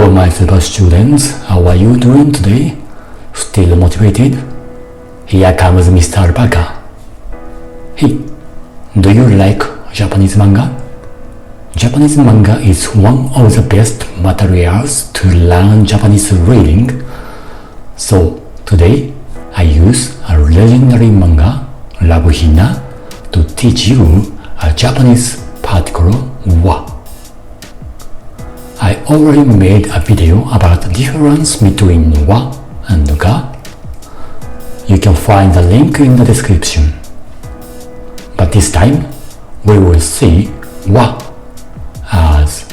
Hello my fellow students, how are you doing today? Still motivated? Here comes Mr. Alpaca. Hey, do you like Japanese manga? Japanese manga is one of the best materials to learn Japanese reading. So today I use a legendary manga, Love Hina, to teach you a Japanese particle wa. I already made a video about the difference between wa and ga. You can find the link in the description. But this time, we will see wa as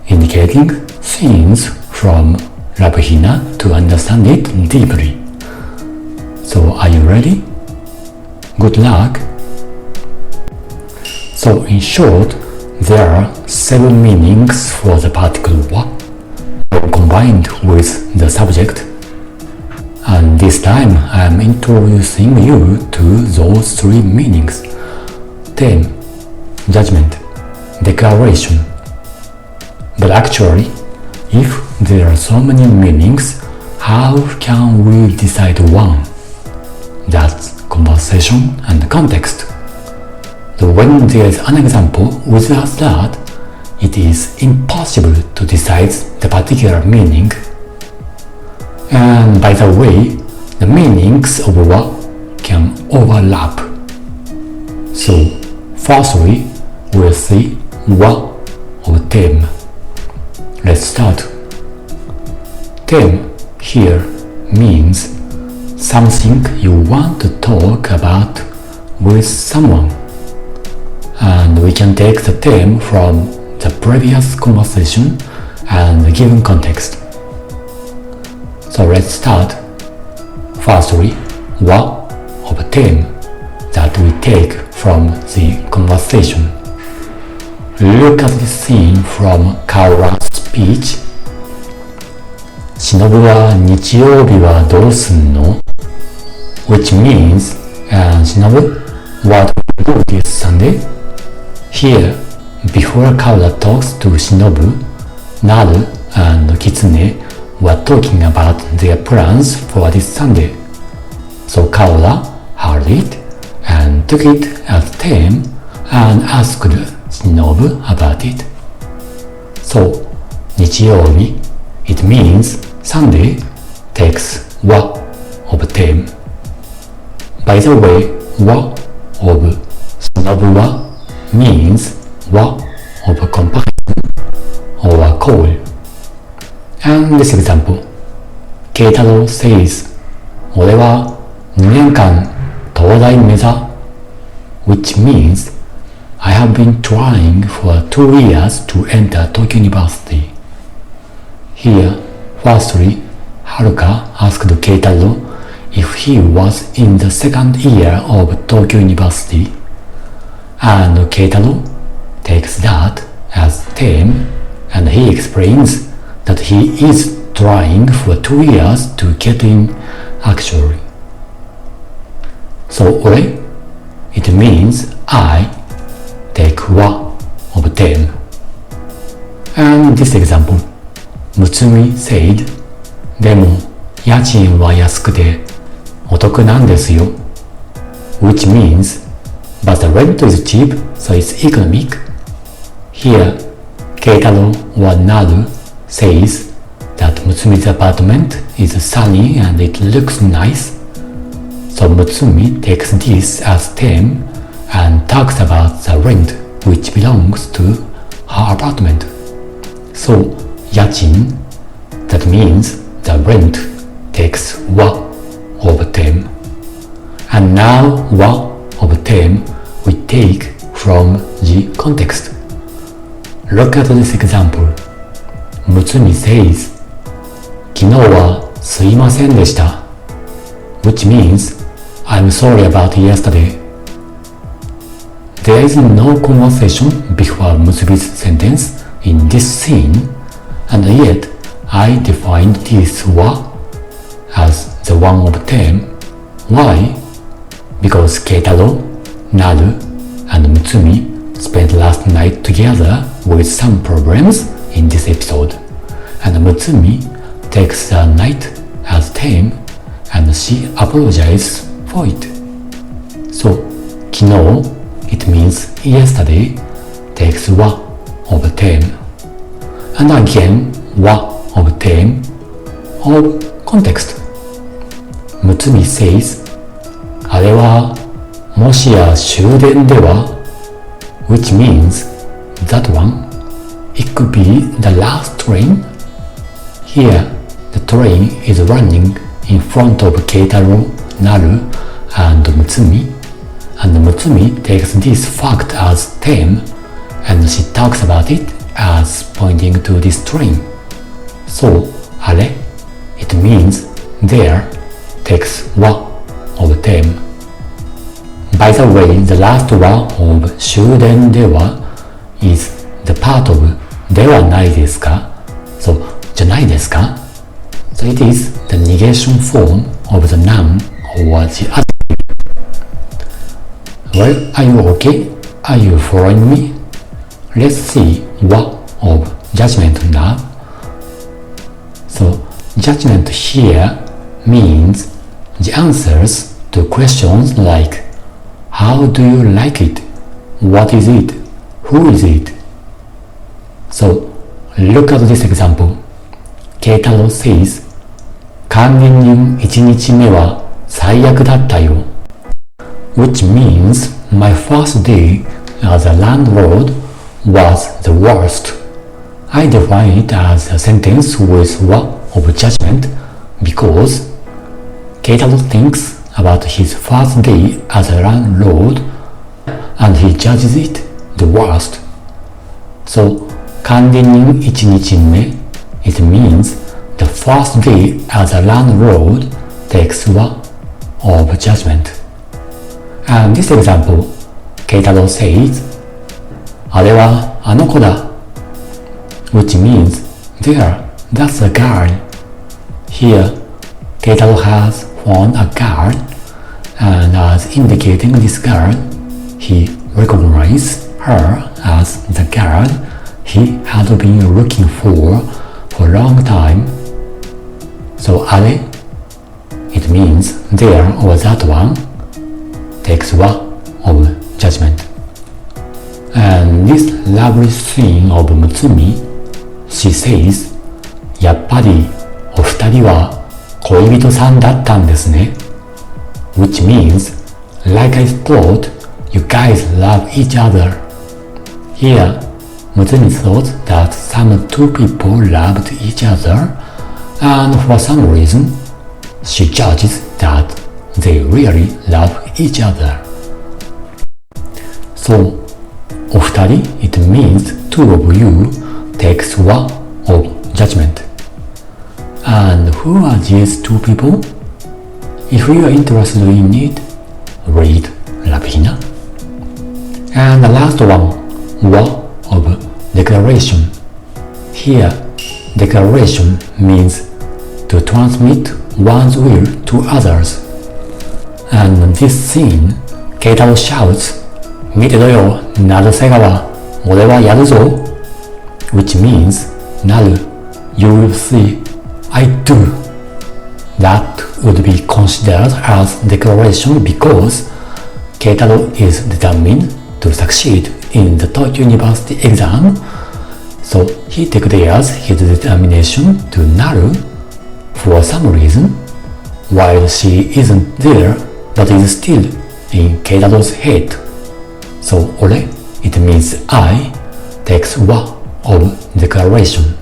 indicating scenes from Love Hina to understand it deeply. So are you ready? Good luck! So in short, there are 7 meanings for the particle wa combined with the subject, and this time I am introducing you to those 3 meanings: theme, judgment, declaration. But actually, if there are so many meanings, how can we decide one? That's conversation and context. So when there is an example without that, it is impossible to decide the particular meaning. And by the way, the meanings of wa can overlap. So firstly, we'll see wa of theme. Let's start. Theme here means something you want to talk about with someone. And we can take the theme from the previous conversation and the given context. So let's start. Firstly, wa of theme that we take from the conversation. Look at this scene from Kaora's speech. 忍は日曜日はどうすんの? Which means, Shinobu, what will you do this Sunday? Here, before Kaola talks to Shinobu, Naru and Kitsune were talking about their plans for this Sunday. So Kaola heard it and took it as theme and asked Shinobu about it. So, 日曜日, it means Sunday, takes wa of theme. By the way, wa of Shinobu wa means wa of comparison or a call. And this example, Keitaro says, 俺は2年間東大目指, which means I have been trying for 2 years to enter Tokyo University. Here, firstly, Haruka asked Keitaro if he was in the 2nd year of Tokyo University, and Keitaro takes that as theme, and he explains that he is trying for 2 years to get in actually. So ore, it means I, take wa of theme. And this example, Mutsumi said, でも家賃は安くてお得なんですよ, which means, but the rent is cheap, so it's economic. Here, Keitaro or Naru says that Mutsumi's apartment is sunny and it looks nice. So Mutsumi takes this as theme and talks about the rent which belongs to her apartment. So, 家賃, that means the rent, takes wa of theme. And now wa of theme we take from the context. Look at this example. Mutsumi says, 昨日はすいませんでした, which means I'm sorry about yesterday. There is no conversation before Mutsumi's sentence in this scene, and yet I defined this wa as the one of theme. Why? Because Keitaro, Naru, and Mutsumi spent last night together with some problems in this episode, and Mutsumi takes the night as tame and she apologizes for it. So, 昨日 it means yesterday takes wa of tame, and again wa of tame of context. Mutsumi says, あれはもしや終電では which means that one, it could be the last train. Here, the train is running in front of Keitaro, Naru, and Mutsumi, and Mutsumi takes this fact as tame, and she talks about it as pointing to this train. So, あれ it means there takes wa of tame. By the way, the last wa of 終電では is the part of ではないですか So, じゃないですか So it is the negation form of the noun or the adjective. Well, are you okay? Are you following me? Let's see wa of judgment now. So, judgment here means the answers to questions like how do you like it? What is it? Who is it? So, look at this example. Keitaro says, 管理人1日目は最悪だったよ which means my first day as a landlord was the worst. I define it as a sentence with wa of judgment because Keitaro thinks about his first day as a landlord and he judges it the worst. So, 管理人1日目 it means the first day as a landlord takes wa of judgment. And this example, Keitaro says, あれはあの子だ which means there, that's a girl. Here, Keitaro has found a girl, and as indicating this girl, he recognizes her as the girl he had been looking for a long time. So あれ it means there or that one takes wa of judgment. And this lovely scene of Mutsumi, she says, やっぱりお二人は恋人さんだったんですね which means, like I thought, you guys love each other. Here, Mutsumi thought that some two people loved each other, and for some reason, she judges that they really love each other. So, お二人 it means two of you takes wa of judgment. And who are these two people? If you are interested in it, read Love Hina. And the last one, wa of declaration. Here, declaration means to transmit one's will to others. And in this scene, Keitaro shouts, 見てろよ、成瀬川、俺はやるぞ which means, なる you will see, I do. That would be considered as declaration because Keitaro is determined to succeed in the Tokyo University exam, so he declares his determination to Naru for some reason, while she isn't there but is still in Keitaro's head. So 俺 it means I takes wa of declaration.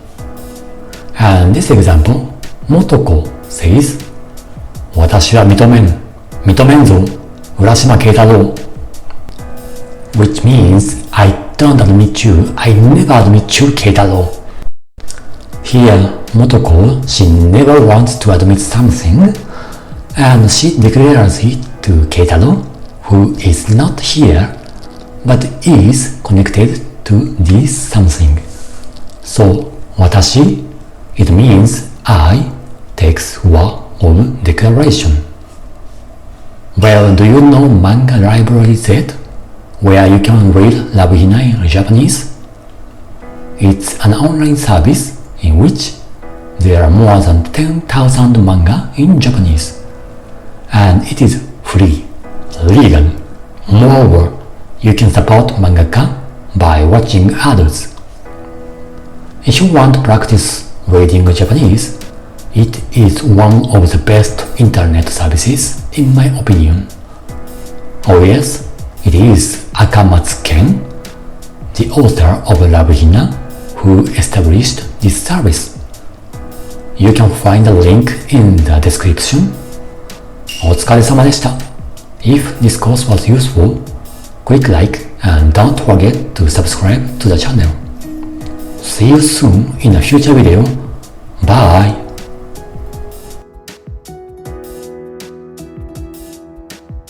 And this example, Motoko says, 私は認めんぞ、浦島慶太郎 which means I don't admit you, I never admit you, Keitaro. Here, Motoko, she never wants to admit something, and she declares it to Keitaro, who is not here, but is connected to this something. So, 私 it means I takes wa of declaration. Well, do you know Manga Library Z, where you can read Love Hina in Japanese? It's an online service in which There are more than 10,000 manga in Japanese, and it is free, legal. Moreover, you can support mangaka by watching others. If you want to practice reading Japanese, it is one of the best internet services in my opinion. Oh yes, it is Akamatsu Ken, the author of Love Hina, who established this service. You can find the link in the description. お疲れ様でした。If this course was useful, click like and don't forget to subscribe to the channel. See you soon in a future video. Bye!